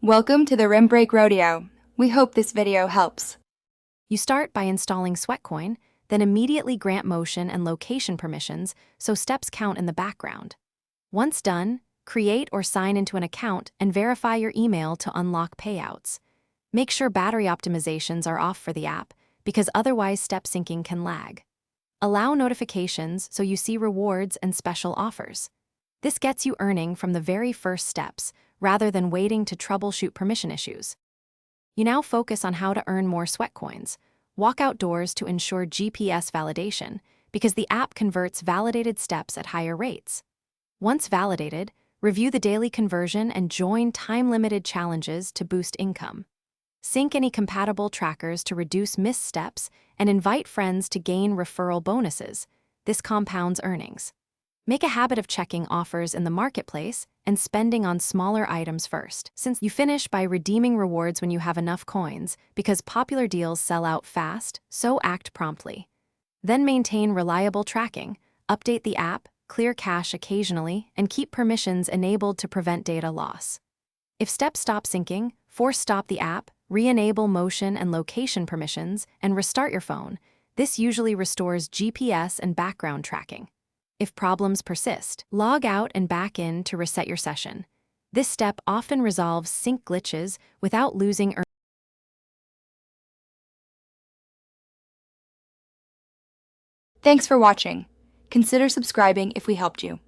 Welcome to the Rim Break Rodeo. We hope this video helps. You start by installing Sweatcoin, then immediately grant motion and location permissions so steps count in the background. Once done, create or sign into an account and verify your email to unlock payouts. Make sure battery optimizations are off for the app, because otherwise step syncing can lag. Allow notifications so you see rewards and special offers. This gets you earning from the very first steps, rather than waiting to troubleshoot permission issues. You now focus on how to earn more Sweatcoins. Walk outdoors to ensure GPS validation, because the app converts validated steps at higher rates. Once validated, review the daily conversion and join time-limited challenges to boost income. Sync any compatible trackers to reduce missed steps and invite friends to gain referral bonuses. This compounds earnings. Make a habit of checking offers in the marketplace and spending on smaller items first, since you finish by redeeming rewards when you have enough coins, because popular deals sell out fast, so act promptly. Then maintain reliable tracking, update the app, clear cache occasionally, and keep permissions enabled to prevent data loss. If steps stop syncing, force stop the app, re-enable motion and location permissions, and restart your phone. This usually restores GPS and background tracking. If problems persist, log out and back in to reset your session. This step often resolves sync glitches without losing earnings. Thanks for watching. Consider subscribing if we helped you.